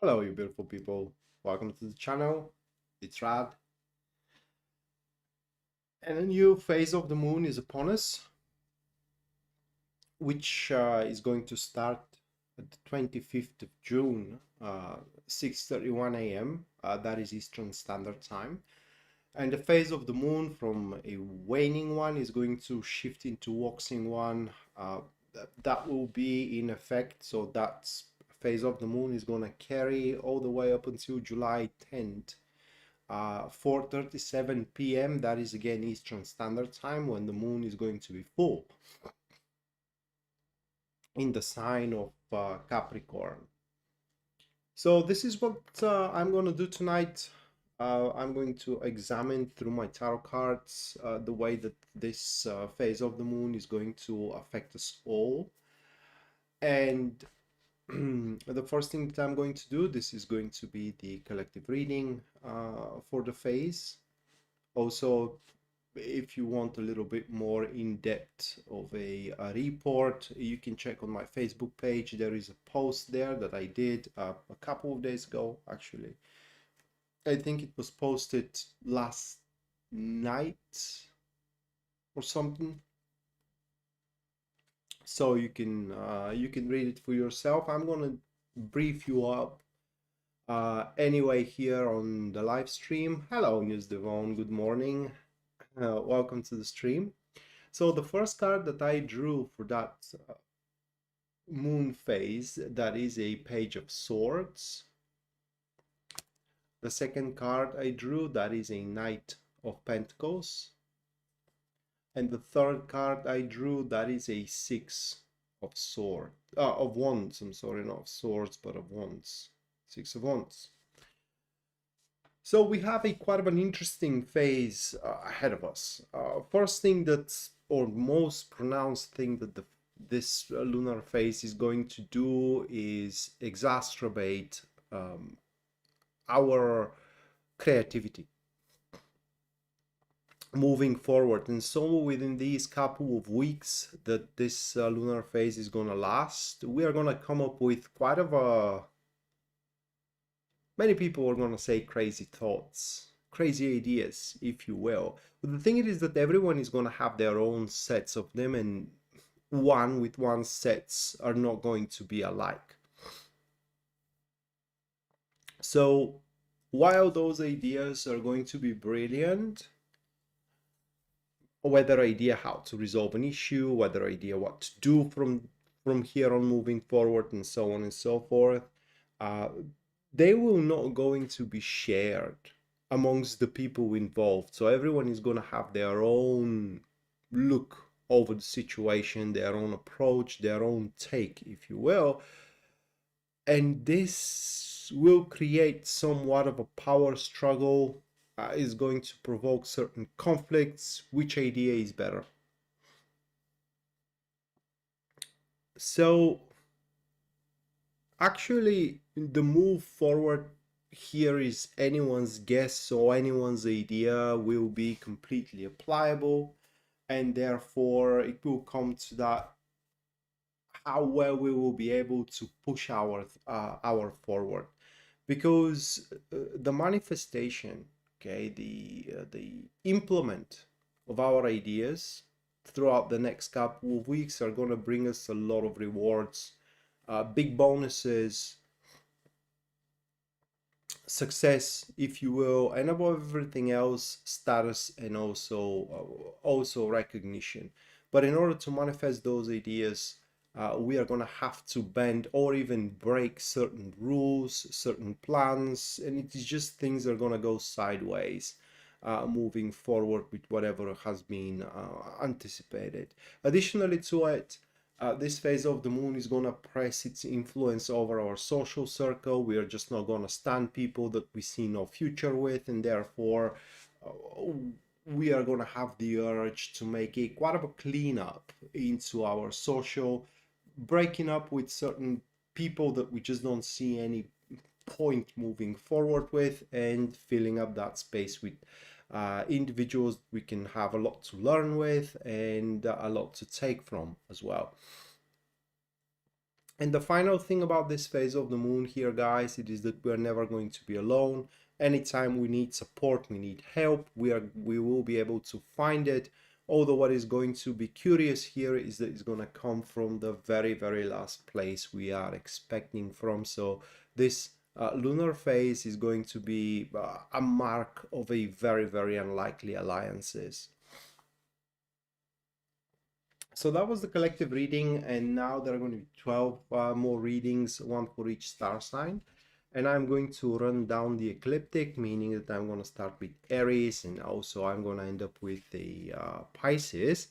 Hello, you beautiful people. Welcome to the channel. It's Rad. And a new phase of the moon is upon us, which is going to start at the 25th of June, 6:31 a.m. That is Eastern Standard Time. And the phase of the moon from a waning one is going to shift into waxing one. That will be in effect. So that phase of the moon is going to carry all the way up until July 10th. 4:37 p.m. That is again Eastern Standard Time when the moon is going to be full in the sign of Capricorn. So this is what I'm going to do tonight. I'm going to examine through my tarot cards the way that this phase of the moon is going to affect us all. And the first thing that I'm going to do, this is going to be the collective reading for the phase. Also, if you want a little bit more in-depth of a report, you can check on my Facebook page. There is a post there that I did a couple of days ago, actually. I think it was posted last night or something. So you can read it for yourself. I'm gonna brief you up anyway here on the live stream. Hello, News Devon. Good morning. Welcome to the stream. So the first card that I drew for that moon phase, that is a Page of Swords. The second card I drew, that is a Knight of Pentacles. And the third card I drew, that is a Six of Swords, of Wands. I'm sorry, not of Swords, but of Wands. Six of Wands. So we have a quite of an interesting phase ahead of us. First thing that's, or most pronounced thing that this lunar phase is going to do is exacerbate our creativity moving forward. And so within these couple of weeks that this lunar phase is going to last, we are going to come up with quite of a, many people are going to say crazy thoughts, crazy ideas, if you will. But the thing is that everyone is going to have their own sets of them, and one sets are not going to be alike. So while those ideas are going to be brilliant, whether idea how to resolve an issue, whether idea what to do from here on moving forward, and so on and so forth, they will not going to be shared amongst the people involved. So everyone is going to have their own look over the situation, their own approach, their own take, if you will. And this will create somewhat of a power struggle, is going to provoke certain conflicts. Which idea is better? So actually, the move forward here is anyone's guess, so anyone's idea will be completely applicable, and therefore it will come to that how well we will be able to push our forward, because the manifestation, okay, the implement of our ideas throughout the next couple of weeks are going to bring us a lot of rewards, big bonuses, success, if you will, and above everything else, status, and also recognition. But in order to manifest those ideas, we are going to have to bend or even break certain rules, certain plans, and it is just things are going to go sideways moving forward with whatever has been anticipated. Additionally to it, this phase of the moon is going to press its influence over our social circle. We are just not going to stand people that we see no future with, and therefore we are going to have the urge to make a quite of a cleanup into our social, breaking up with certain people that we just don't see any point moving forward with, and filling up that space with individuals we can have a lot to learn with and a lot to take from as well. And the final thing about this phase of the moon here, guys, it is that we're never going to be alone. Anytime we need support, we need help, we will be able to find it. Although what is going to be curious here is that it's going to come from the very last place we are expecting from. So this lunar phase is going to be a mark of a very unlikely alliances. So that was the collective reading, and now there are going to be 12 more readings, one for each star sign. And I'm going to run down the ecliptic, meaning that I'm going to start with Aries, and also I'm going to end up with the Pisces.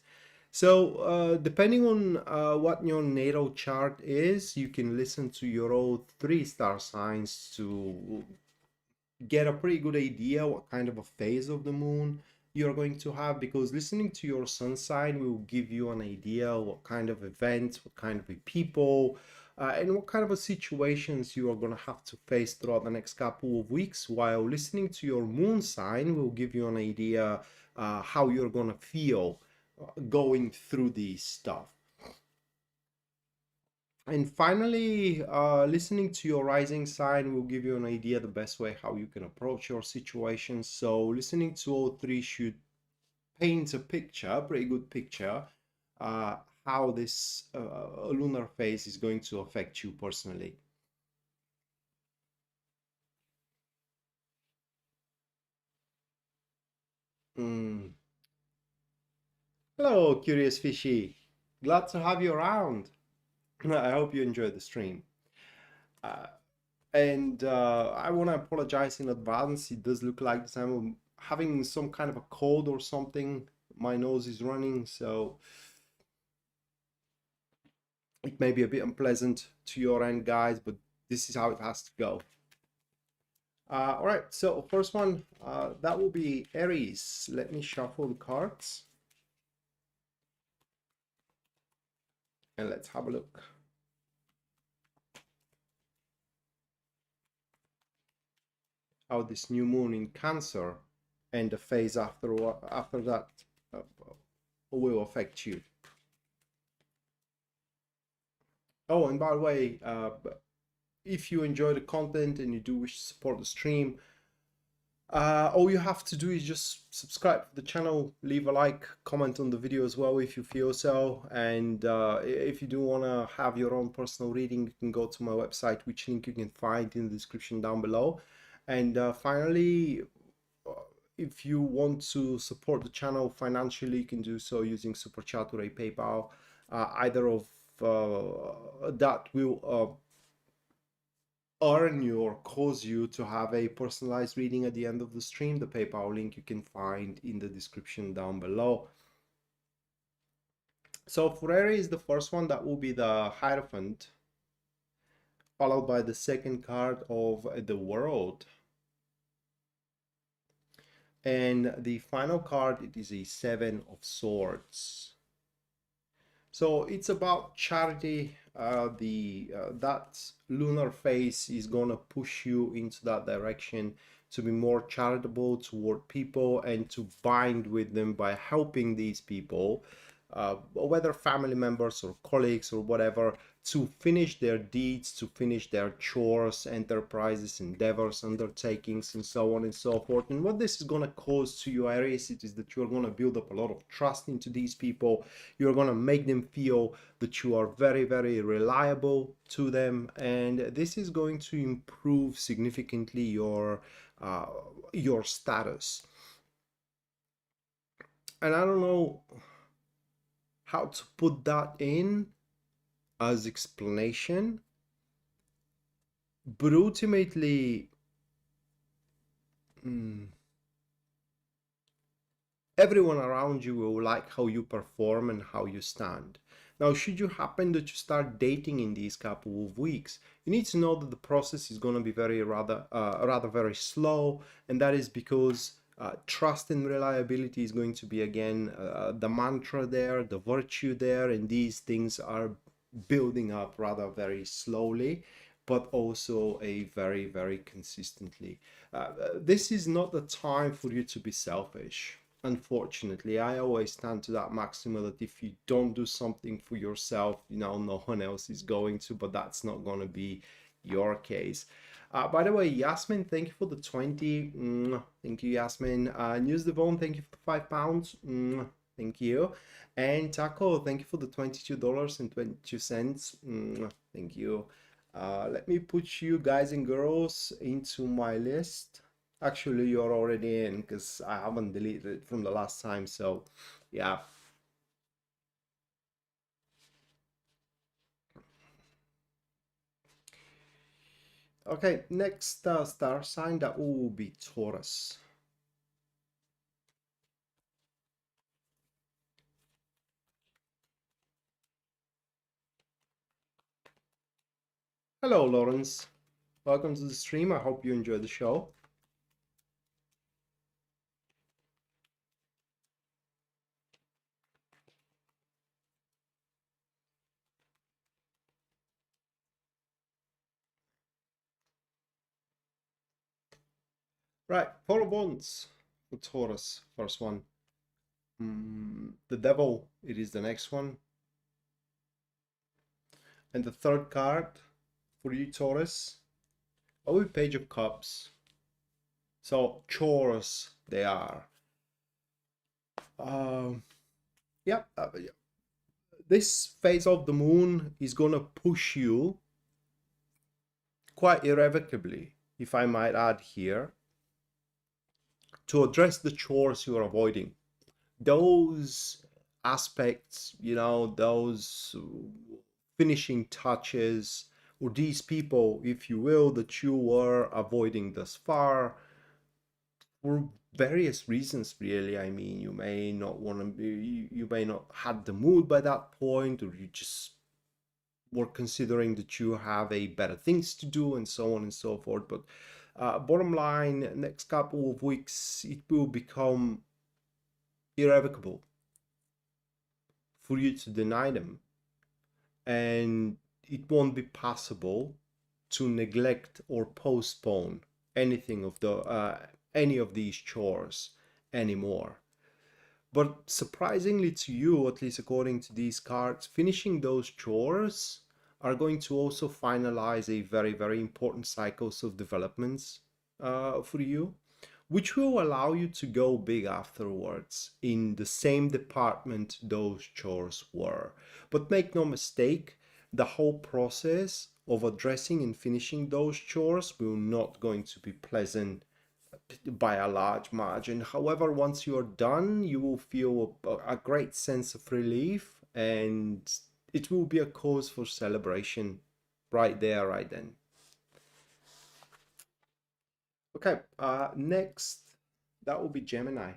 So depending on what your natal chart is, you can listen to your all 3 star signs to get a pretty good idea what kind of a phase of the moon you're going to have, because listening to your sun sign will give you an idea what kind of events, what kind of people, and what kind of situations you are going to have to face throughout the next couple of weeks, while listening to your moon sign will give you an idea how you're going to feel going through this stuff. And finally, listening to your rising sign will give you an idea the best way how you can approach your situation. So listening to all 3 should paint a picture, a pretty good picture, how this lunar phase is going to affect you personally. Hello, Curious Fishy. Glad to have you around. I hope you enjoyed the stream. Uh, and I want to apologize in advance. It does look like I'm having some kind of a cold or something. My nose is running, so it may be a bit unpleasant to your end, guys, but this is how it has to go. All right, so first one, that will be Aries. Let me shuffle the cards and let's have a look. How this new moon in Cancer and the phase after that will affect you. Oh, and by the way, if you enjoy the content and you do wish to support the stream, all you have to do is just subscribe to the channel, leave a like, comment on the video as well if you feel so, and if you do want to have your own personal reading, you can go to my website, which link you can find in the description down below. And finally, if you want to support the channel financially, you can do so using Super Chat or a PayPal. Either of that will earn you or cause you to have a personalized reading at the end of the stream. The PayPal link you can find in the description down below. So for Aries, the first one, that will be the Hierophant, followed by the second card of the World. And the final card, it is a 7 of Swords. So it's about charity. That lunar phase is gonna push you into that direction, to be more charitable toward people and to bind with them by helping these people, whether family members or colleagues or whatever, to finish their deeds, to finish their chores, enterprises, endeavors, undertakings, and so on and so forth. And what this is going to cause to you, Aries, it is that you're going to build up a lot of trust into these people. You're going to make them feel that you are very reliable to them, and this is going to improve significantly your status. And I don't know how to put that in as explanation, but ultimately everyone around you will like how you perform and how you stand. Now, should you happen that you start dating in these couple of weeks, you need to know that the process is going to be rather very slow, and that is because trust and reliability is going to be again the mantra there, the virtue there, and these things are building up rather very slowly, but also a very consistently. This is not the time for you to be selfish. Unfortunately, I always stand to that maxim that if you don't do something for yourself, no one else is going to, but that's not going to be your case. By the way, Yasmin, thank you for the 20. Thank you, Yasmin. News Devon, thank you for the £5. Thank you. And Taco, thank you for the $22.22. Thank you. Let me put you guys and girls into my list. Actually, you're already in because I haven't deleted it from the last time. So, yeah. Okay, next star sign that will be Taurus. Hello, Lawrence. Welcome to the stream. I hope you enjoy the show. Right, 4 of Wands for Taurus. First one. The Devil, it is the next one. And the third card for you, Taurus, will be Page of Cups. So, chores they are. Yeah, this phase of the moon is gonna push you quite irrevocably, if I might add here, to address the chores you're avoiding. Those aspects, those finishing touches, or these people, if you will, that you were avoiding thus far, for various reasons, really. I mean, you may not want to be, you may not had the mood by that point, or you just were considering that you have a better things to do, and so on and so forth. But bottom line, next couple of weeks, it will become irrevocable for you to deny them, and it won't be possible to neglect or postpone anything of the any of these chores anymore. But surprisingly to you, at least according to these cards, finishing those chores are going to also finalize a very, very important cycles of developments for you, which will allow you to go big afterwards in the same department those chores were. But make no mistake, the whole process of addressing and finishing those chores will not going to be pleasant by a large margin. However, once you're done, you will feel a great sense of relief, and it will be a cause for celebration right there, right then. Okay, next, that will be Gemini.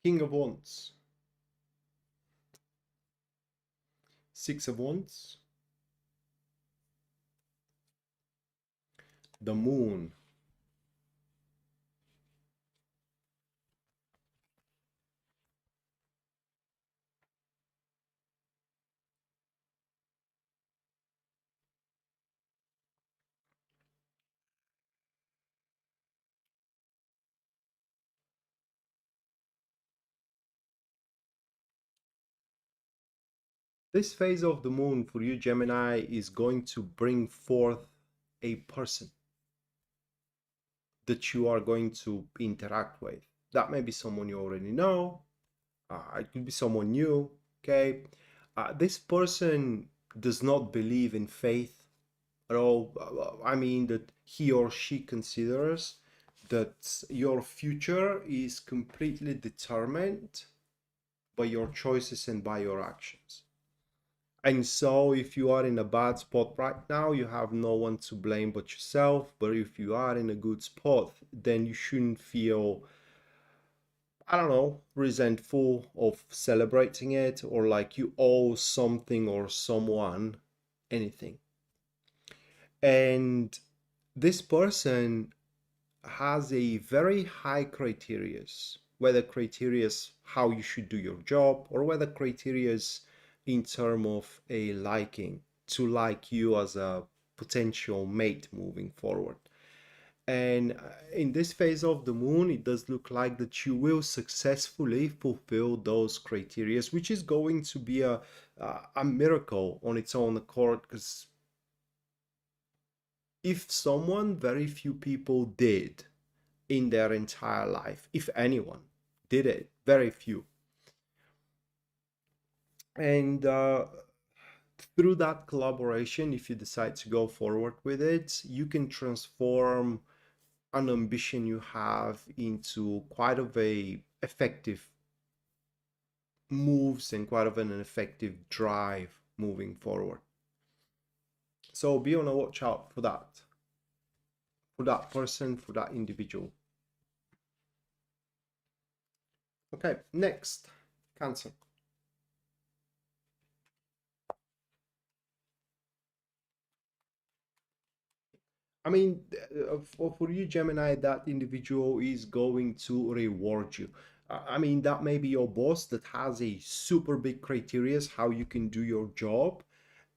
King of Wands, 6 of Wands, the Moon, This phase of the moon for you, Gemini, is going to bring forth a person that you are going to interact with. That may be someone you already know, it could be someone new, okay? This person does not believe in faith at all. I mean, that he or she considers that your future is completely determined by your choices and by your actions. And so, if you are in a bad spot right now, you have no one to blame but yourself. But if you are in a good spot, then you shouldn't feel I don't know, resentful of celebrating it, or like you owe something or someone anything. And this person has a very high criterias, whether criterias how you should do your job, or whether criterias in term of a liking, to like you as a potential mate moving forward. And in this phase of the moon, it does look like that you will successfully fulfill those criteria, which is going to be a miracle on its own accord. Because if someone, very few people did in their entire life, if anyone did it, very few. And through that collaboration, if you decide to go forward with it, you can transform an ambition you have into quite of a effective moves and quite of an effective drive moving forward. So be on a watch out for that person, for that individual. Okay, next, Cancer. I mean, for you, Gemini, that individual is going to reward you. I mean, that may be your boss that has a super big criteria how you can do your job,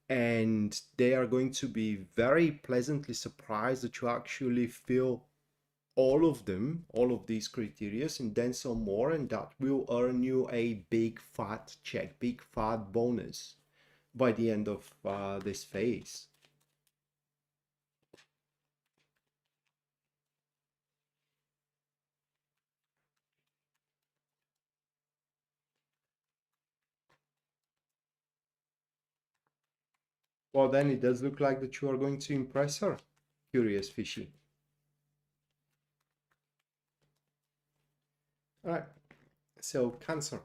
and they are going to be very pleasantly surprised that you actually feel all of them, all of these criteria, and then some more, and that will earn you a big fat check, big fat bonus by the end of this phase. Well, then it does look like that you are going to impress her, curious fishy. All right, so Cancer,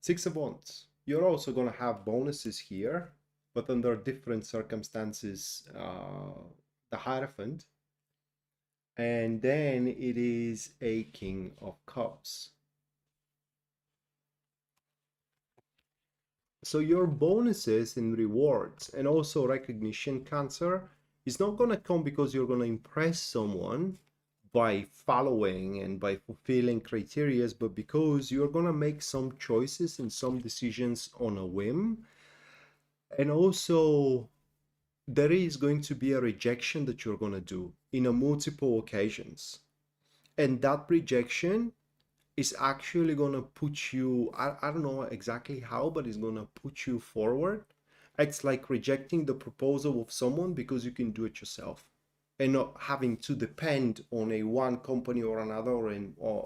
Six of Wands. You're also going to have bonuses here, but under different circumstances. The Hierophant, and then it is a King of Cups. So your bonuses and rewards and also recognition, Cancer, is not going to come because you're going to impress someone by following and by fulfilling criterias, but because you're going to make some choices and some decisions on a whim. And also there is going to be a rejection that you're going to do in a multiple occasions. And that rejection is actually going to put you, I don't know exactly how, but it's going to put you forward. It's like rejecting the proposal of someone because you can do it yourself and not having to depend on a one company or another, or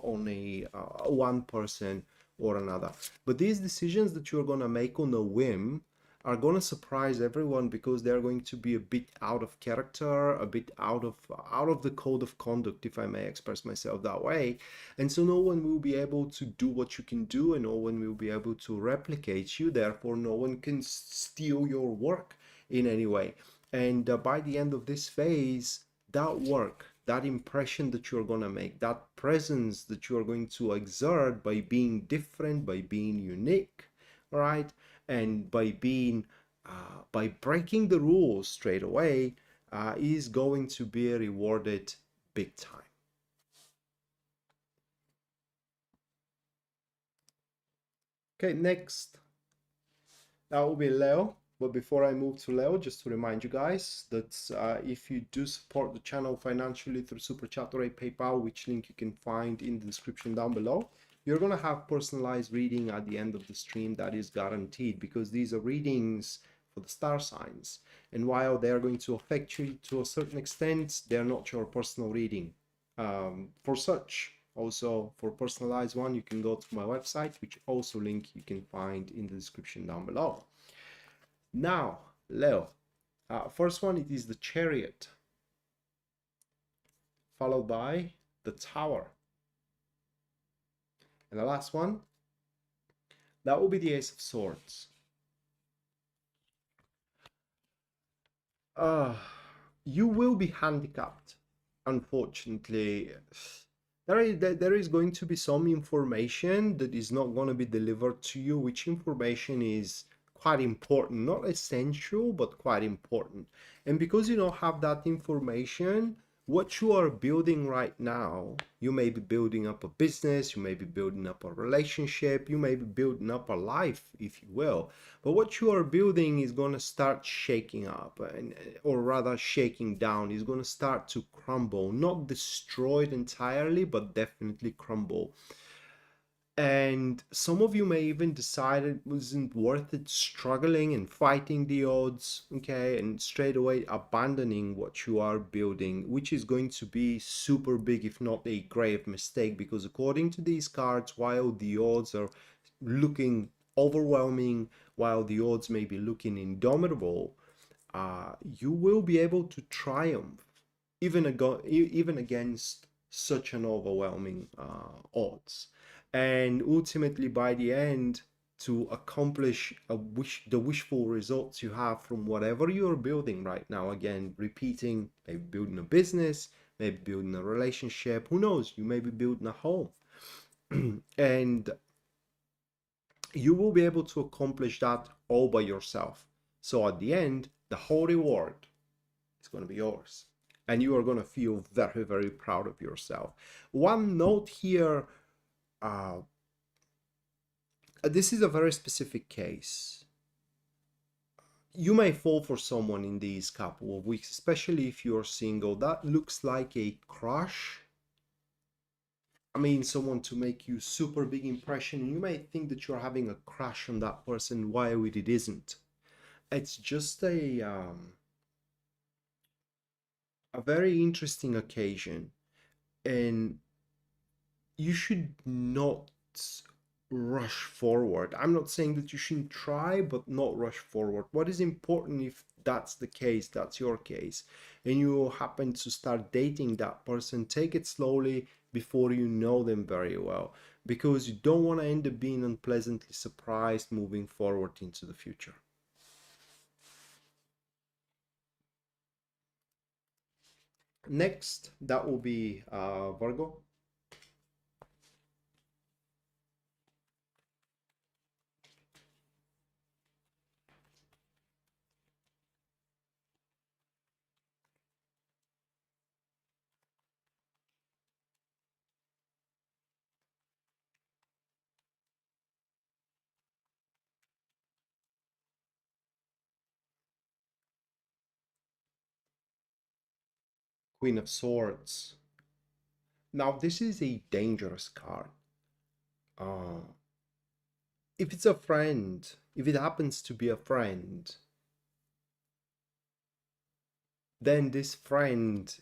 on a one person or another. But these decisions that you're going to make on a whim are going to surprise everyone because they're going to be a bit out of character, a bit out of the code of conduct, if I may express myself that way. And so no one will be able to do what you can do, and no one will be able to replicate you. Therefore, no one can steal your work in any way. And by the end of this phase, that work, that impression that you're going to make, that presence that you're going to exert by being different, by being unique, right, and by breaking the rules straight away, is going to be rewarded big time. Okay, next, that will be Leo. But before I move to Leo, just to remind you guys that if you do support the channel financially through Super Chat or a PayPal, which link you can find in the description down below, you're going to have personalized reading at the end of the stream. That is guaranteed, because these are readings for the star signs. And while they are going to affect you to a certain extent, they're not your personal reading. For such, also for personalized one, you can go to my website, which also link you can find in the description down below. Now, Leo, first one, it is the Chariot, followed by the Tower. And the last one, that will be the Ace of Swords. You will be handicapped, unfortunately. there is going to be some information that is not going to be delivered to you, which information is quite important, not essential, but quite important. And because you don't have that information, what you are building right now, you may be building up a business, you may be building up a relationship, you may be building up a life, if you will. But what you are building is going to start shaking up, or rather shaking down. Is going to start to crumble, not destroyed entirely, but definitely crumble. And some of you may even decide it wasn't worth it struggling and fighting the odds, okay, and straight away abandoning what you are building, which is going to be super big, if not a grave mistake, because according to these cards, while the odds are looking overwhelming, while the odds may be looking indomitable, you will be able to triumph even against such an overwhelming odds. And ultimately, by the end, to accomplish the wishful results you have from whatever you're building right now, again, repeating, maybe building a business, maybe building a relationship, who knows, you may be building a home. And you will be able to accomplish that all by yourself. So at the end, the whole reward is going to be yours. And you are going to feel very, very proud of yourself. One note here, this is a very specific case. You may fall for someone in these couple of weeks, especially if you're single. That looks like a crush. I mean, someone to make you super big impression. You may think that you're having a crush on that person, while it isn't. It's just a very interesting occasion, and you should not rush forward. I'm not saying that you shouldn't try, but not rush forward. What is important, if that's the case, that's your case, and you happen to start dating that person, take it slowly before you know them very well, because you don't want to end up being unpleasantly surprised moving forward into the future. Next, that will be Virgo. Queen of Swords. Now, this is a dangerous card. Uh, if it's a friend, if it happens to be a friend, then this friend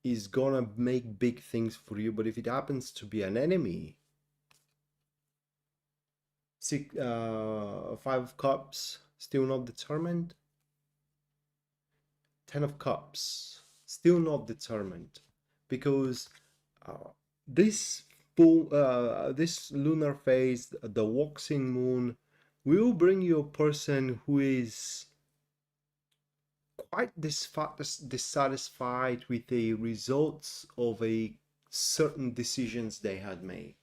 is gonna make big things for you. But if it happens to be an enemy, Five of Cups, still not determined. Ten of Cups, still not determined, because this this lunar phase, the waxing moon, will bring you a person who is quite dissatisfied with the results of a certain decisions they had made.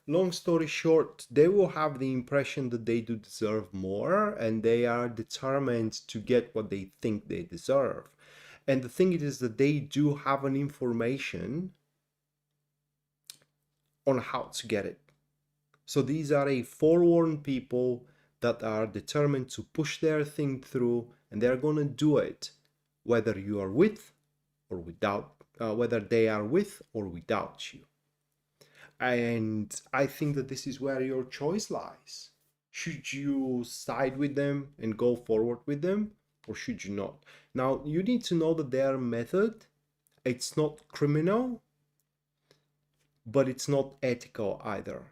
Long story short, they will have the impression that they do deserve more, and they are determined to get what they think they deserve. And the thing is that they do have an information on how to get it. So these are a forewarned people that are determined to push their thing through, and they're going to do it whether you are with or without, whether they are with or without you. And I think that this is where your choice lies. Should you side with them and go forward with them, or should you not? Now, you need to know that their method, it's not criminal, but it's not ethical either.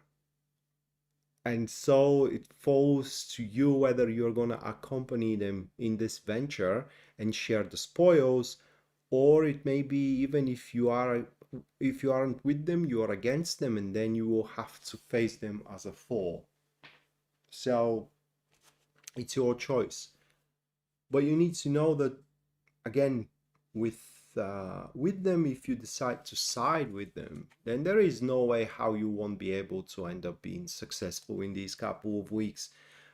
And so it falls to you whether you're going to accompany them in this venture and share the spoils, or it may be, even if you aren't with them, you are against them, and then you will have to face them as a foe. So it's your choice. But you need to know that, again, with with them, if you decide to side with them, then there is no way how you won't be able to end up being successful in these couple of weeks.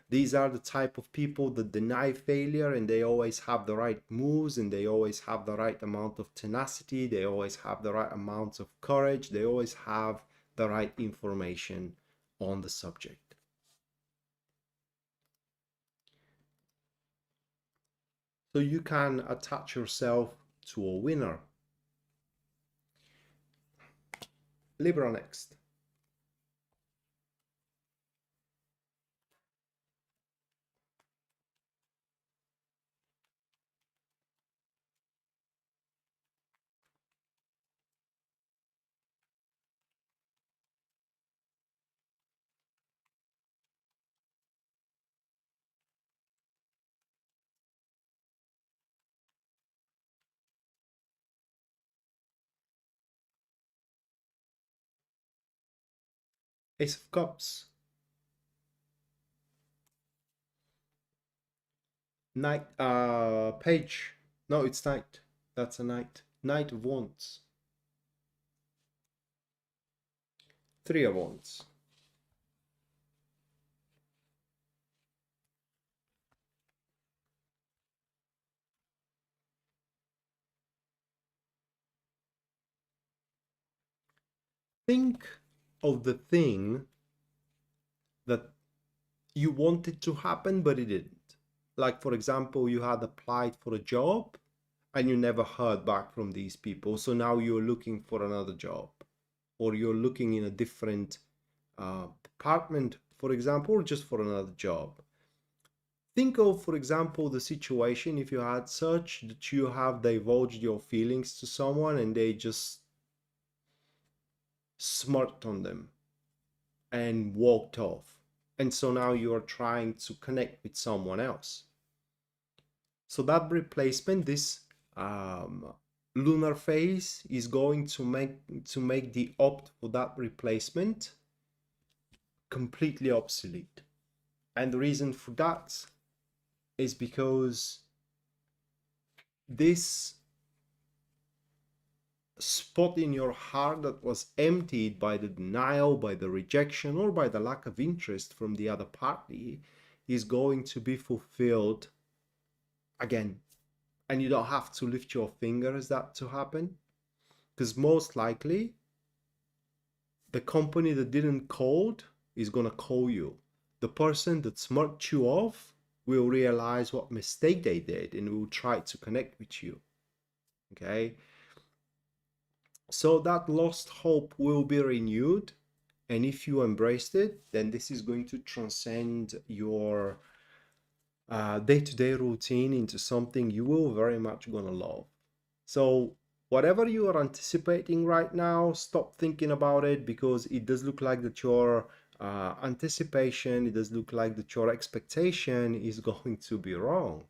These are the type of people that deny failure, and they always have the right moves, and they always have the right amount of tenacity, they always have the right amount of courage, they always have the right information on the subject. So you can attach yourself to a winner. Libra next. Ace of Cups. Knight, page. No, it's knight. That's a knight. Knight of Wands. Three of Wands. Think of the thing that you wanted to happen, but it didn't. Like, for example, you had applied for a job and you never heard back from these people. So now you're looking for another job, or you're looking in a different department, for example, or just for another job. Think of, for example, the situation if you had such that you have divulged your feelings to someone and they just smirked on them and walked off. And so now you are trying to connect with someone else. So that replacement, this lunar phase, is going to make the opt for that replacement completely obsolete. And the reason for that is because this spot in your heart that was emptied by the denial, by the rejection, or by the lack of interest from the other party is going to be fulfilled again. And you don't have to lift your fingers that to happen, because most likely the company that didn't call is going to call you. The person that smirked you off will realize what mistake they did and will try to connect with you. Okay, so that lost hope will be renewed, and if you embraced it, then this is going to transcend your day-to-day routine into something you will very much gonna love. So whatever you are anticipating right now, stop thinking about it, because it does look like that your anticipation, it does look like that your expectation is going to be wrong,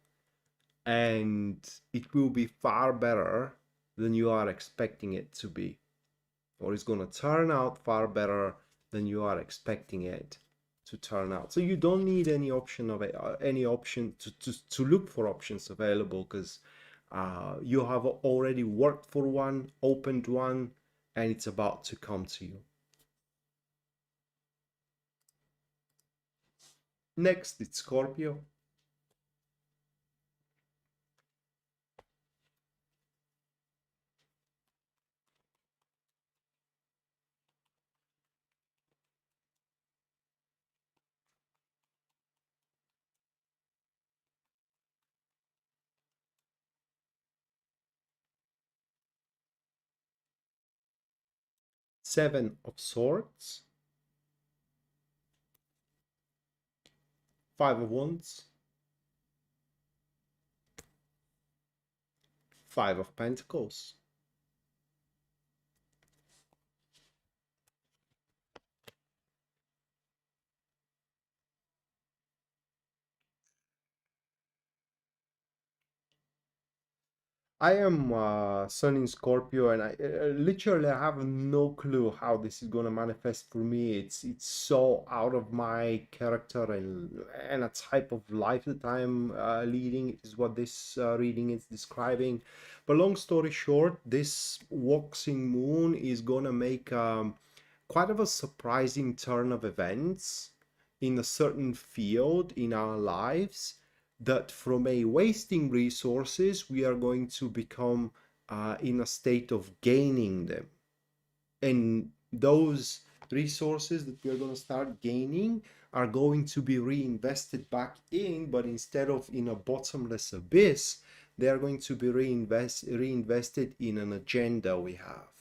and it will be far better than you are expecting it to be, or it's going to turn out far better than you are expecting it to turn out. So you don't need any option of any option to look for options available, because you have already worked for one, opened one, and it's about to come to you. Next, it's Scorpio. Seven of Swords, Five of Wands, Five of Pentacles. I am Sun in Scorpio, and I literally have no clue how this is gonna manifest for me. It's so out of my character and a type of life that I'm leading is what this reading is describing. But long story short, this waxing moon is gonna make quite of a surprising turn of events in a certain field in our lives, that from a wasting resources we are going to become in a state of gaining them, and those resources that we are going to start gaining are going to be reinvested back in, but instead of in a bottomless abyss, they are going to be reinvested in an agenda we have.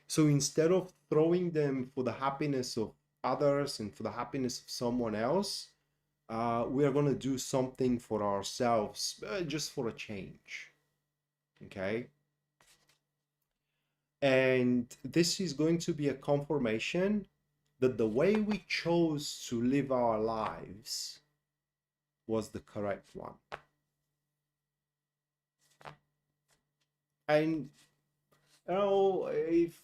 So instead of throwing them for the happiness of others and for the happiness of someone else, we are going to do something for ourselves, just for a change. Okay. And this is going to be a confirmation that the way we chose to live our lives was the correct one. And you know, if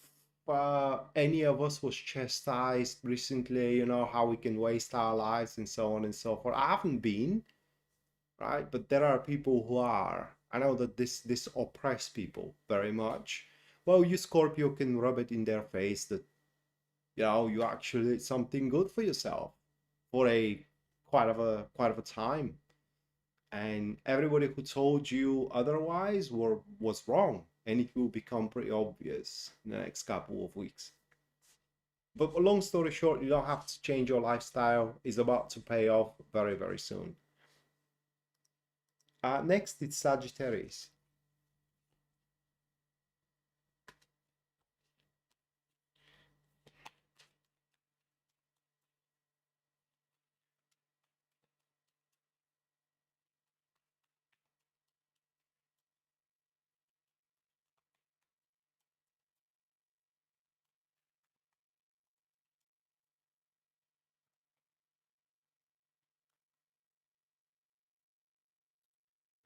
any of us was chastised recently, you know, how we can waste our lives and so on and so forth. I haven't been, right? But there are people who are. I know that this oppress people very much. Well, you Scorpio can rub it in their face that, you know, you actually did something good for yourself for a quite of a time. And everybody who told you otherwise was wrong. And it will become pretty obvious in the next couple of weeks. But long story short, you don't have to change your lifestyle. It's about to pay off very, very soon. Next, it's Sagittarius.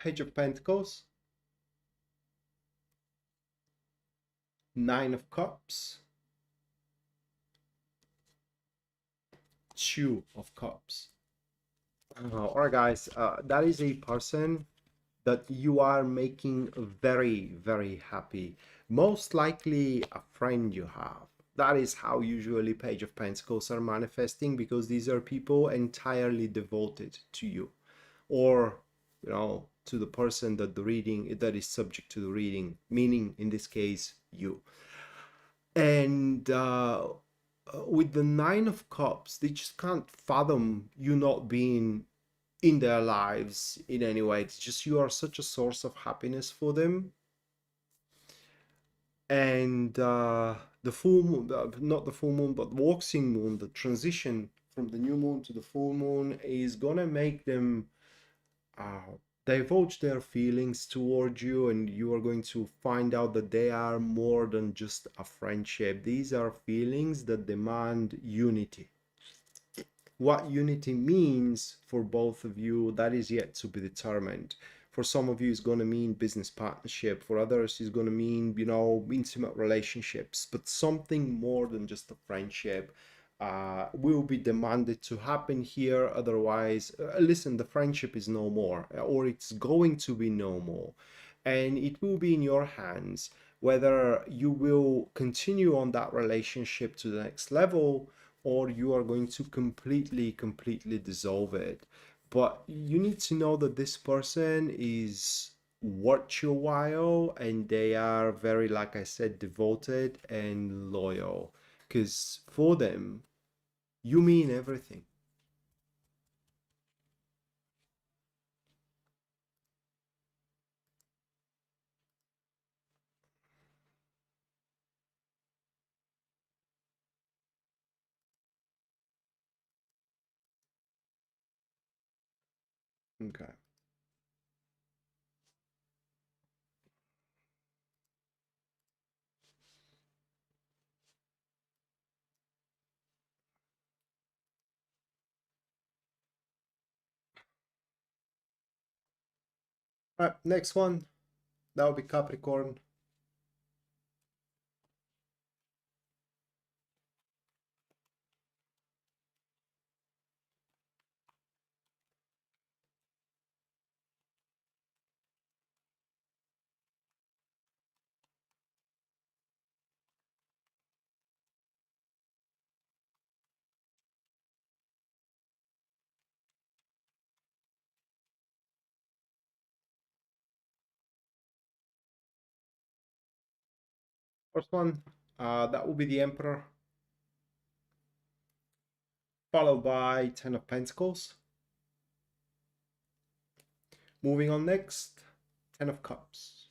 Page of Pentacles, Nine of Cups, Two of Cups. All right, guys, that is a person that you are making very, very happy. Most likely a friend you have. That is how usually Page of Pentacles are manifesting, because these are people entirely devoted to you, or, you know, to the person that the reading that is subject to the reading, meaning in this case you. And with the Nine of Cups, they just can't fathom you not being in their lives in any way. It's just you are such a source of happiness for them. And the full moon, not the full moon, but the waxing moon, the transition from the new moon to the full moon is gonna make them divulge their feelings toward you, and you are going to find out that they are more than just a friendship. These are feelings that demand unity. What unity means for both of you, that is yet to be determined. For some of you, it's going to mean business partnership. For others, it's going to mean, you know, intimate relationships. But something more than just a friendship will be demanded to happen here. Otherwise, listen, the friendship is no more, or it's going to be no more. And it will be in your hands whether you will continue on that relationship to the next level, or you are going to completely dissolve it. But you need to know that this person is worth your while, and they are very, like I said, devoted and loyal, because for them you mean everything. Okay. All right, next one, that will be Capricorn. First one, that will be the Emperor, followed by Ten of Pentacles. Moving on next, Ten of Cups.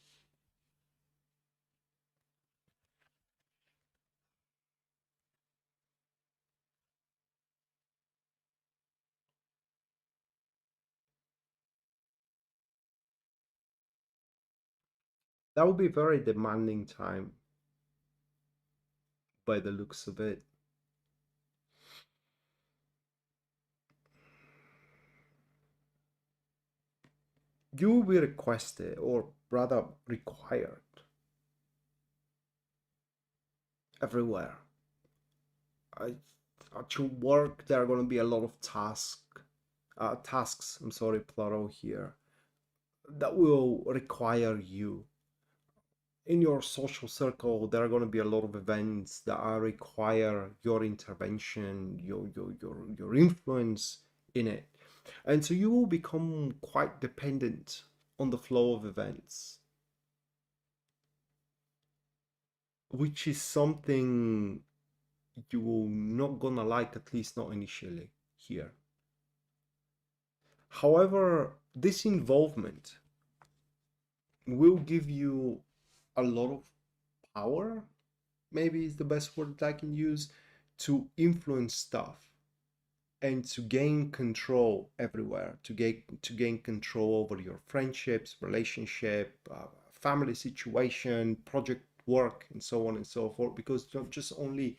That will be a very demanding time by the looks of it. You will be requested, or rather required, everywhere. At your work, there are going to be a lot of tasks, I'm sorry, plural here, that will require you. In your social circle, there are going to be a lot of events that are require your intervention, your influence in it. And so you will become quite dependent on the flow of events, which is something you will not gonna like, at least not initially here. However, this involvement will give you a lot of power, maybe is the best word that I can use, to influence stuff and to gain control everywhere, to gain control over your friendships, relationship, family situation, project work, and so on and so forth, because not just only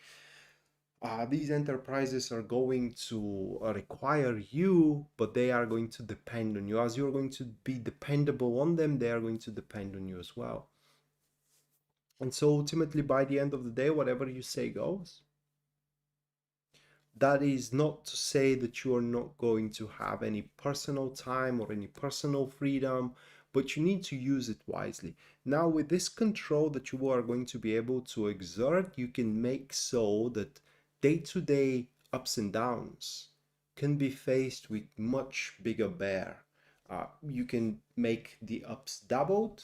these enterprises are going to require you, but they are going to depend on you. As you're going to be dependable on them, they are going to depend on you as well. And so ultimately, by the end of the day, whatever you say goes. That is not to say that you are not going to have any personal time or any personal freedom, but you need to use it wisely. Now, with this control that you are going to be able to exert, you can make so that day-to-day ups and downs can be faced with much bigger bear. You can make the ups doubled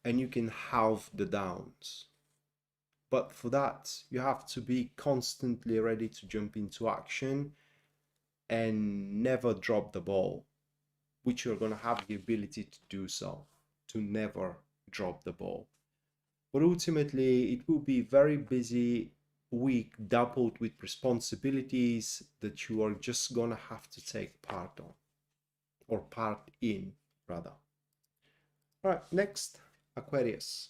and you can halve the downs. But for that, you have to be constantly ready to jump into action and never drop the ball, which you're going to have the ability to do so, to never drop the ball. But ultimately, it will be very busy week doubled with responsibilities that you are just going to have to take part on, or part in, rather. All right, next, Aquarius.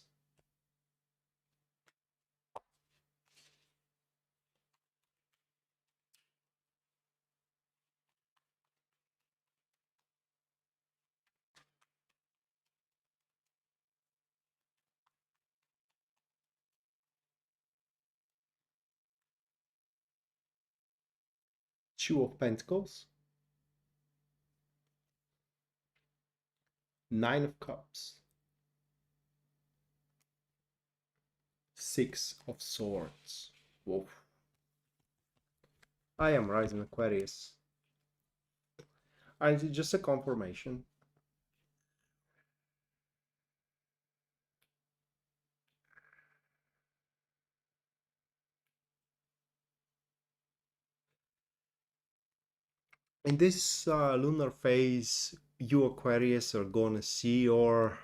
Two of Pentacles, Nine of Cups, Six of Swords. Whoa. I am rising Aquarius. Just a confirmation. In this lunar phase, you Aquarius are gonna see your...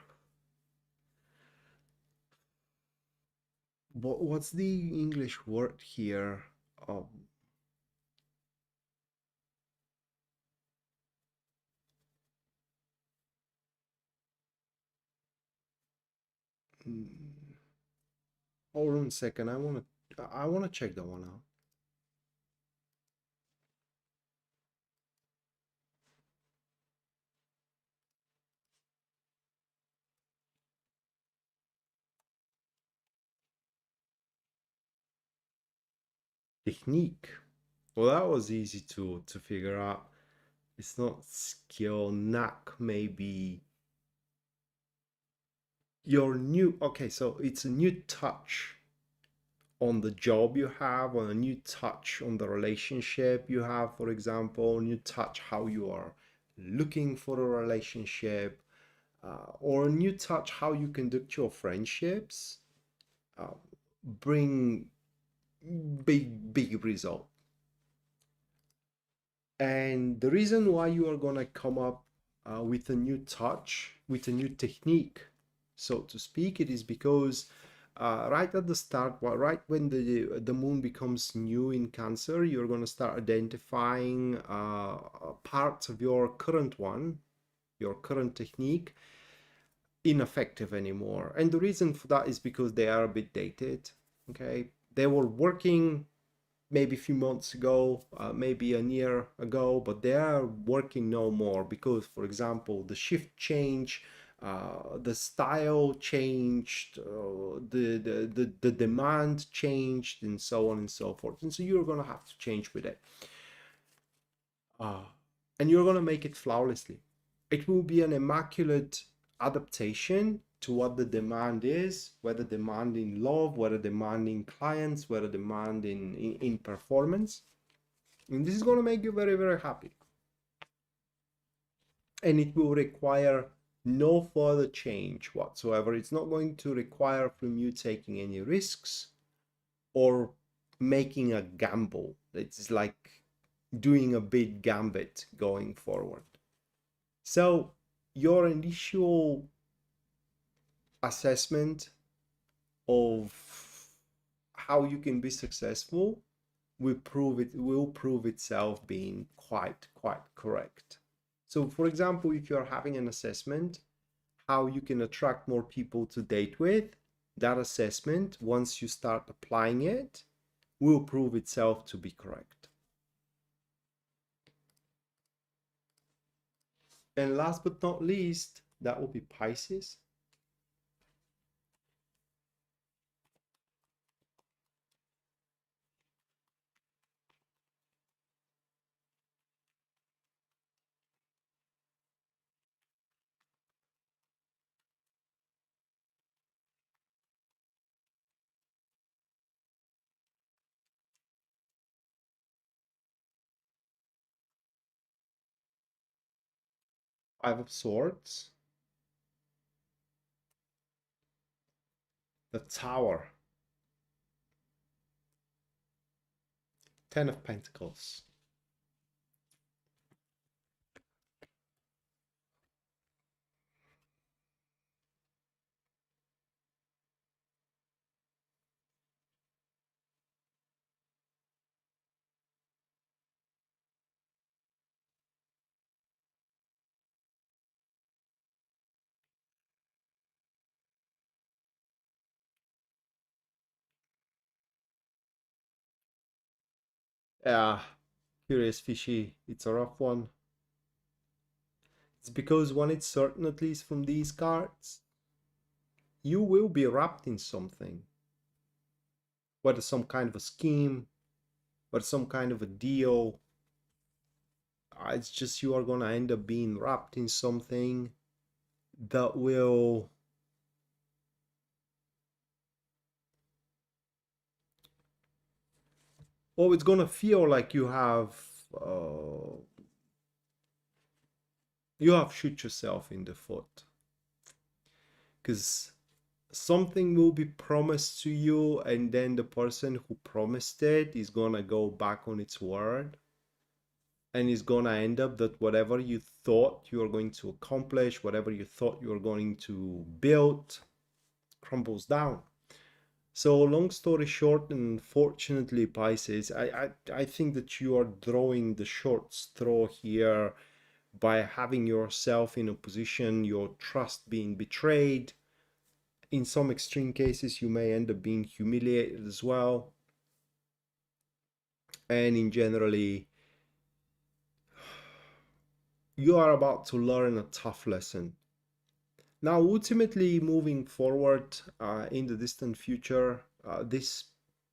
What's the English word here? Um, mm, hold on a second. I wanna check that one out. Technique. Well, that was easy to figure out. It's not skill, knack, maybe your new, okay, so it's a new touch on the job you have, or a new touch on the relationship you have, for example, new touch how you are looking for a relationship, or a new touch how you conduct your friendships, uh, bring big result. And the reason why you are gonna come up with a new touch, with a new technique, so to speak, it is because right at the start, well, right when the moon becomes new in Cancer, you're gonna start identifying parts of your current one, your current technique, ineffective anymore. And the reason for that is because they are a bit dated. Okay, they were working maybe a few months ago, maybe a year ago, but they are working no more because, for example, the shift change, the style changed, the demand changed, and so on and so forth. And so you're gonna have to change with it, uh, and you're gonna make it flawlessly. It will be an immaculate adaptation to what the demand is, whether demand in love, whether demand in clients, whether demand in performance. And this is going to make you very, very happy. And it will require no further change whatsoever. It's not going to require from you taking any risks or making a gamble. It's like doing a big gambit going forward. So your initial assessment of how you can be successful will prove itself being quite correct. So for example, if you're having an assessment how you can attract more people to date with, that assessment, once you start applying it, will prove itself to be correct. And last but not least, that will be Pisces. Five of Swords, the Tower, Ten of Pentacles. Yeah, curious fishy, it's a rough one. It's because when it's certain, at least from these cards, you will be wrapped in something, whether some kind of a scheme, whether some kind of a deal. It's just you are gonna end up being wrapped in something that will, well, it's gonna feel like uh, you have shoot yourself in the foot, because something will be promised to you, and then the person who promised it is gonna go back on its word, and is gonna end up that whatever you thought you were going to accomplish, whatever you thought you were going to build, crumbles down. So long story short, unfortunately, Pisces, I think that you are drawing the short straw here by having yourself in a position, your trust being betrayed. In some extreme cases, you may end up being humiliated as well. And in generally, you are about to learn a tough lesson. Now, ultimately, moving forward in the distant future, this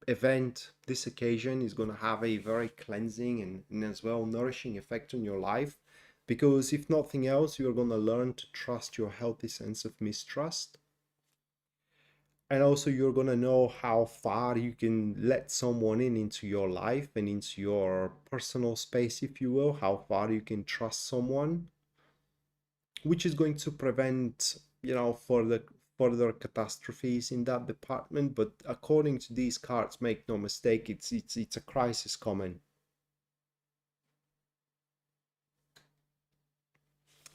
event, this occasion is going to have a very cleansing and as well nourishing effect on your life, because if nothing else, you're going to learn to trust your healthy sense of mistrust. And also you're going to know how far you can let someone in into your life and into your personal space, if you will, how far you can trust someone, which is going to prevent, further catastrophes in that department. But according to these cards, make no mistake, it's a crisis coming.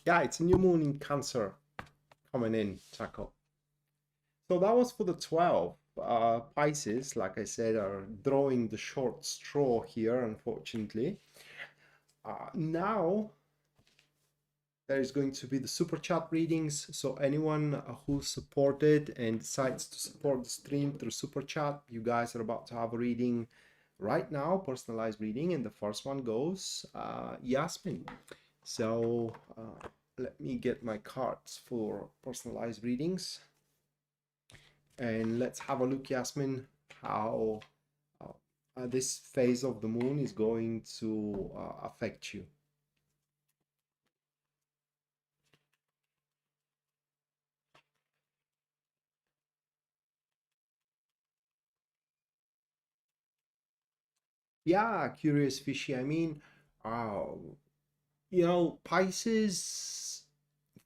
Yeah, it's a new moon in Cancer coming in, Chaco. So that was for the 12. Pisces, like I said, are drawing the short straw here, unfortunately. Now there is going to be the super chat readings. So anyone who supported and decides to support the stream through super chat, you guys are about to have a reading right now, personalized reading, and the first one goes Yasmin. So let me get my cards for personalized readings, and let's have a look, Yasmin, how this phase of the moon is going to affect you. Yeah, curious fishy. I mean, uh, Pisces,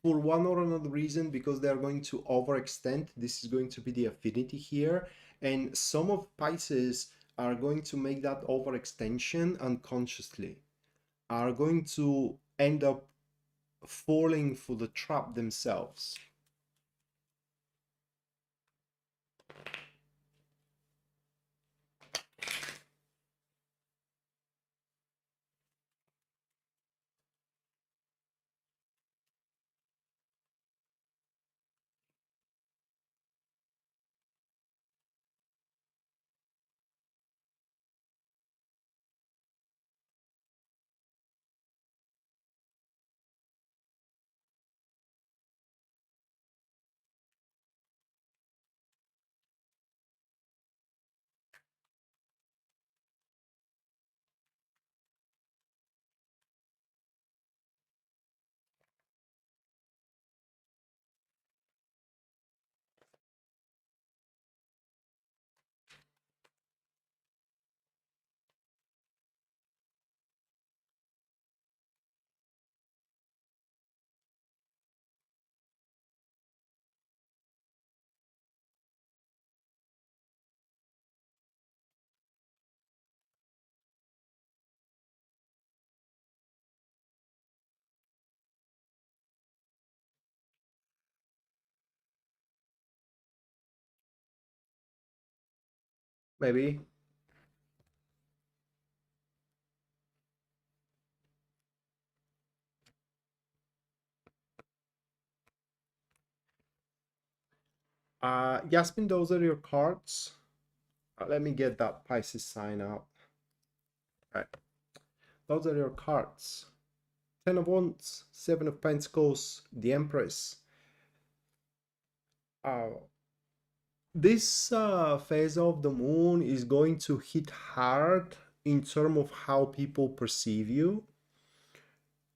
for one or another reason, because they're going to overextend, this is going to be the affinity here. And some of Pisces are going to make that overextension unconsciously, are going to end up falling for the trap themselves. Maybe. Yasmin, those are your cards. Let me get that Pisces sign out. All right. Those are your cards. Ten of Wands, Seven of Pentacles, the Empress. Uh, this phase of the moon is going to hit hard in terms of how people perceive you.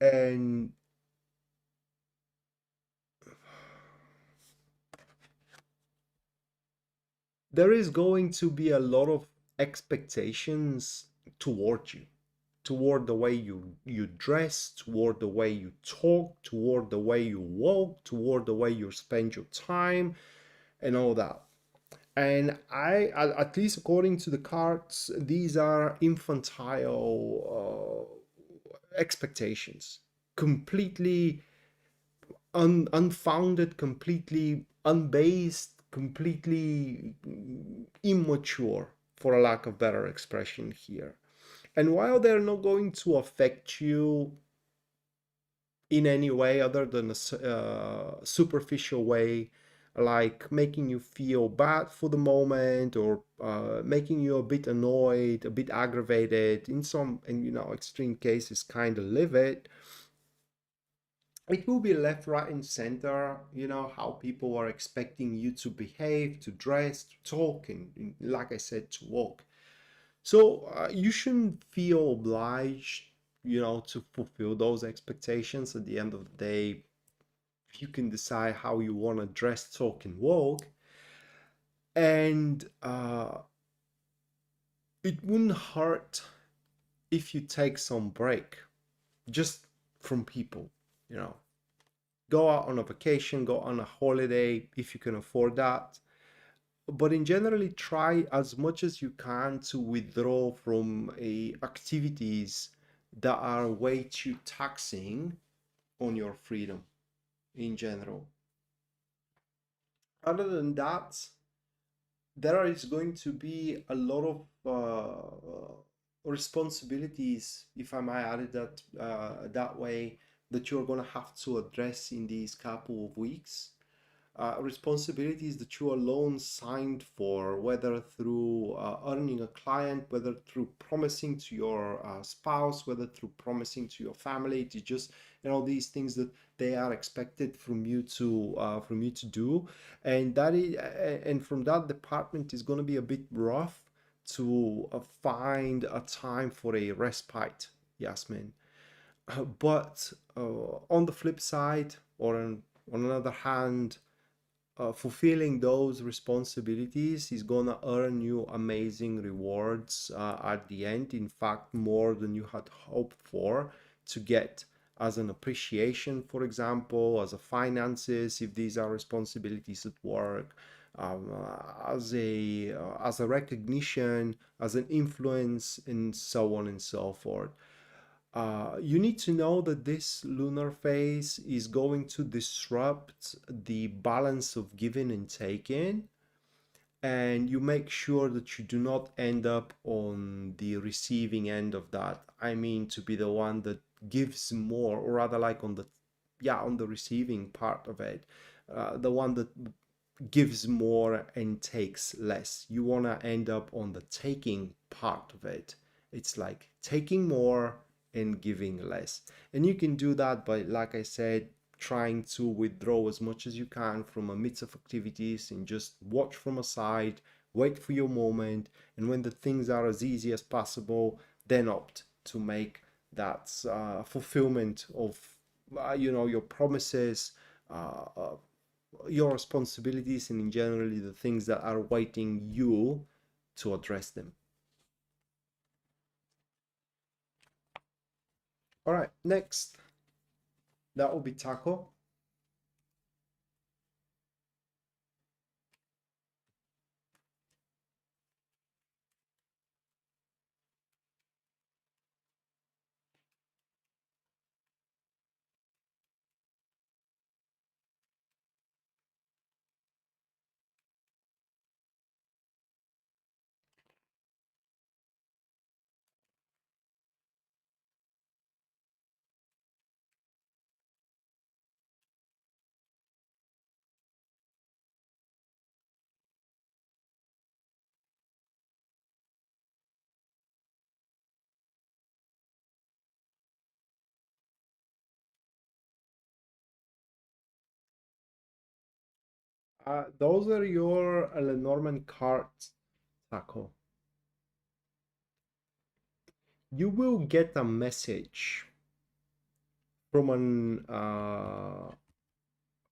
And there is going to be a lot of expectations toward you, toward the way you dress, toward the way you talk, toward the way you walk, toward the way you spend your time, and all that. And at least according to the cards, these are infantile expectations, completely unfounded, completely unbased, completely immature, for a lack of better expression here. And while they're not going to affect you in any way other than a superficial way, like making you feel bad for the moment, or making you a bit annoyed, a bit aggravated, in some, and extreme cases, kind of livid, It will be left, right, and center, you know, how people are expecting you to behave, to dress, to talk, and like I said, to walk. So you shouldn't feel obliged, you know, to fulfill those expectations. At the end of the day, you can decide how you want to dress, talk, and walk. And it wouldn't hurt if you take some break just from people, you know. Go out on a vacation, go on a holiday if you can afford that. But in generally, try as much as you can to withdraw from activities that are way too taxing on your freedom in general. Other than that, there is going to be a lot of responsibilities, if I might add it that way, that you're going to have to address in these couple of weeks. Responsibilities that you alone signed for, whether through earning a client, whether through promising to your spouse, whether through promising to your family, to just, you know, these things that they are expected from you to do. And that is, and from that department is going to be a bit rough to find a time for a respite, Yasmin. But on the flip side, or on another hand, fulfilling those responsibilities is gonna earn you amazing rewards at the end. In fact, more than you had hoped for to get as an appreciation, for example, as a finances, if these are responsibilities at work, as a recognition, as an influence, and so on and so forth. You need to know that this lunar phase is going to disrupt the balance of giving and taking, and you make sure that you do not end up on the receiving end of that. I mean, to be the one that gives more, or rather, like on the, yeah, on the receiving part of it, the one that gives more and takes less. You want to end up on the taking part of it. It's like taking more and giving less. And you can do that by, like I said, trying to withdraw as much as you can from a midst of activities and just watch from a side, wait for your moment, and when the things are as easy as possible, then opt to make that fulfillment of you know, your promises, your responsibilities, and in generally the things that are waiting you to address them. All right, next, that will be Taco. Those are your Lenormand cards, Taco. You will get a message from an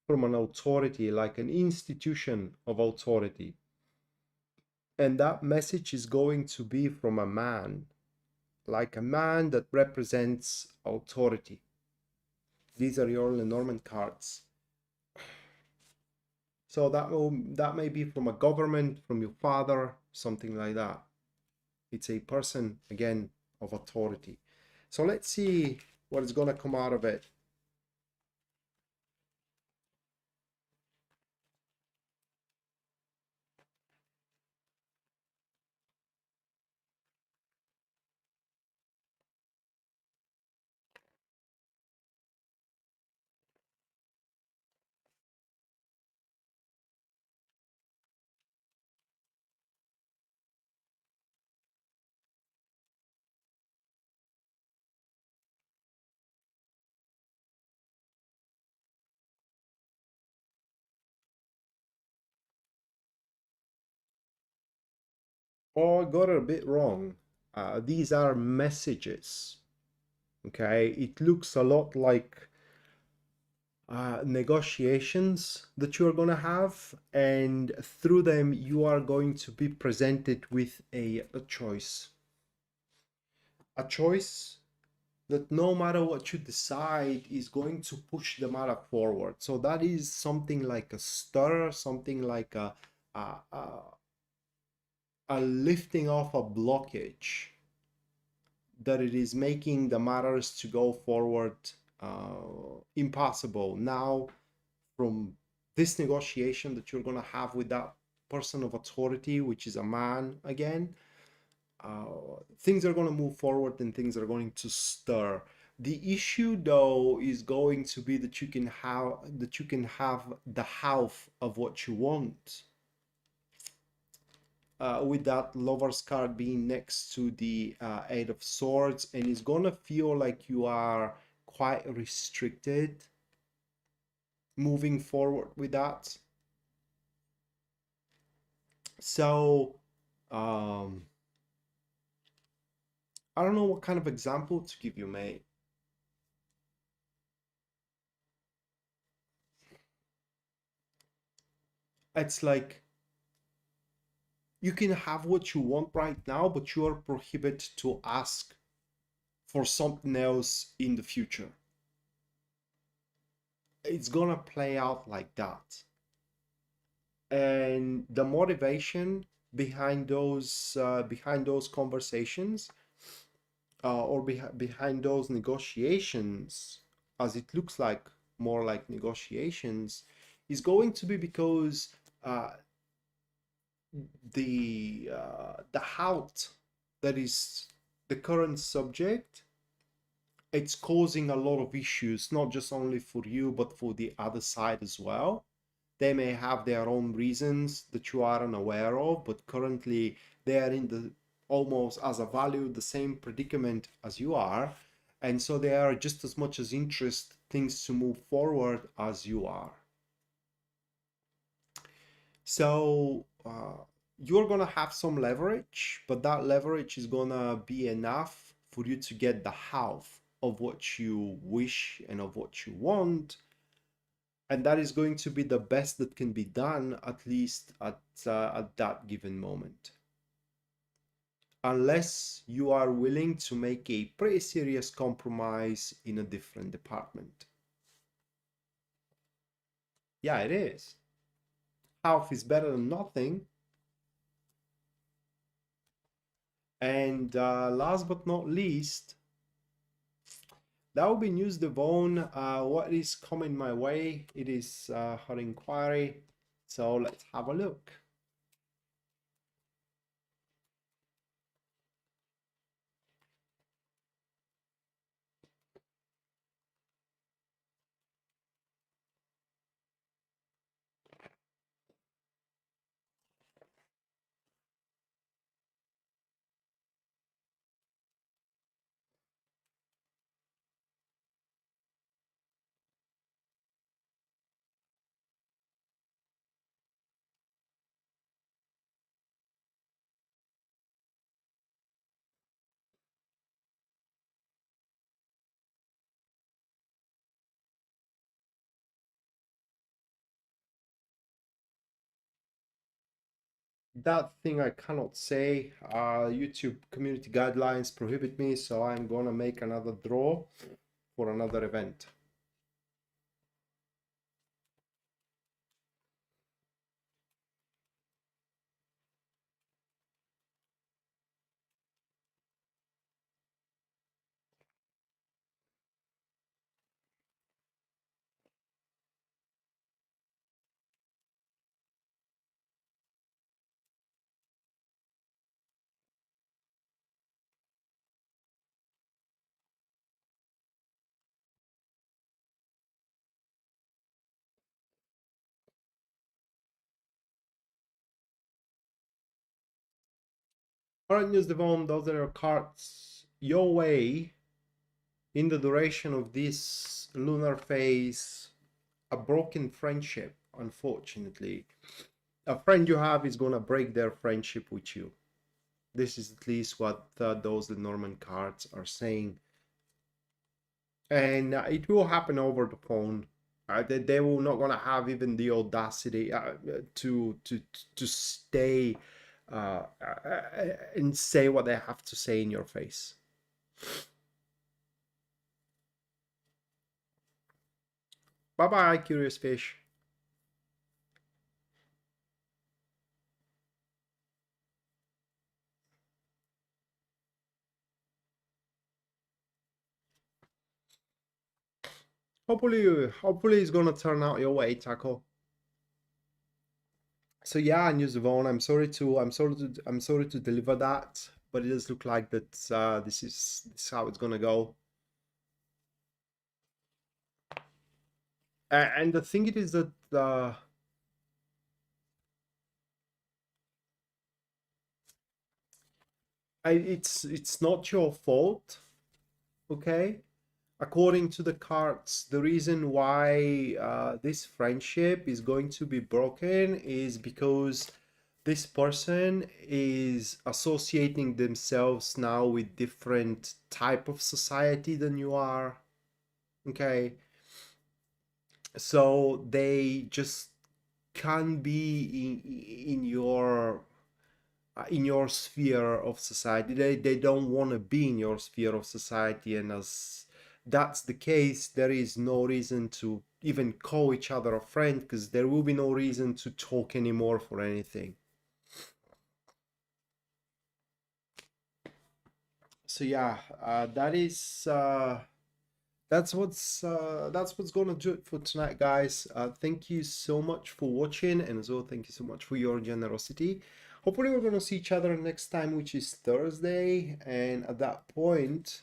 authority, like an institution of authority, and that message is going to be from a man, like a man that represents authority. These are your Lenormand cards. So that may be from a government, from your father, something like that. It's a person, again, of authority. So let's see what is going to come out of it. Oh, I got it a bit wrong. These are messages. Okay, it looks a lot like negotiations that you are going to have, and through them you are going to be presented with a choice. A choice that no matter what you decide is going to push the matter forward. So that is something like a stir, something like a, a, a lifting off a blockage, that it is making the matters to go forward impossible. Now, from this negotiation that you're going to have with that person of authority, which is a man again, things are going to move forward and things are going to stir. The issue though is going to be that you can have the half of what you want, with that lover's card being next to the eight of swords, and it's gonna feel like you are quite restricted moving forward with that. So I don't know what kind of example to give you, mate. It's like you can have what you want right now, but you are prohibited to ask for something else in the future. It's gonna play out like that. And the motivation behind those conversations, or behind those negotiations, as it looks like more like negotiations, is going to be because uh, the halt that is the current subject, it's causing a lot of issues, not just only for you but for the other side as well. They may have their own reasons that you are unaware of, but currently they are in the almost as a value the same predicament as you are, and so they are just as much as interest things to move forward as you are. So you're gonna have some leverage, but that leverage is gonna be enough for you to get the half of what you wish and of what you want, and that is going to be the best that can be done, at least at that given moment, unless you are willing to make a pretty serious compromise in a different department. Yeah, it is. Half is better than nothing. And last but not least, that will be News Devon. What is coming my way? It is her inquiry. So let's have a look. That thing I cannot say. YouTube community guidelines prohibit me, so I'm gonna make another draw for another event. Alright, News Devon, those are your cards your way in the duration of this lunar phase. A broken friendship, unfortunately. A friend you have is gonna break their friendship with you. This is at least what those Lenormand cards are saying. And it will happen over the phone. They will not gonna have even the audacity to stay and say what they have to say in your face. Bye bye, curious fish. Hopefully it's gonna turn out your way, Taco. So yeah, News Vaughn, I'm sorry to deliver that, but it does look like that this is how it's gonna go. And the thing it is that it's not your fault, okay? According to the cards, the reason why this friendship is going to be broken is because this person is associating themselves now with different type of society than you are, okay? So they just can't be in your sphere of society. They don't want to be in your sphere of society, and as that's the case, there is no reason to even call each other a friend, because there will be no reason to talk anymore for anything. So yeah, that's what's gonna do it for tonight, guys. Thank you so much for watching, and as well, thank you so much for your generosity. Hopefully we're gonna see each other next time, which is Thursday, and at that point,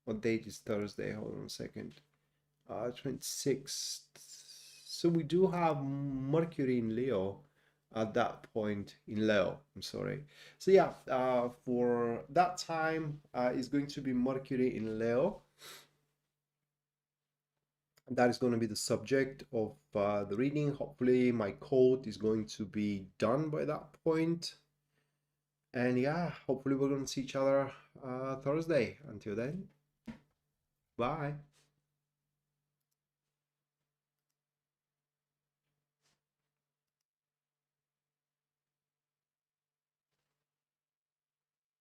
what date is Thursday? Hold on a second. 26th. So we do have Mercury in Leo at that point, in Leo, I'm sorry. So yeah, for that time is going to be Mercury in Leo. That is going to be the subject of the reading. Hopefully my code is going to be done by that point. And yeah, hopefully we're going to see each other Thursday. Until then, bye.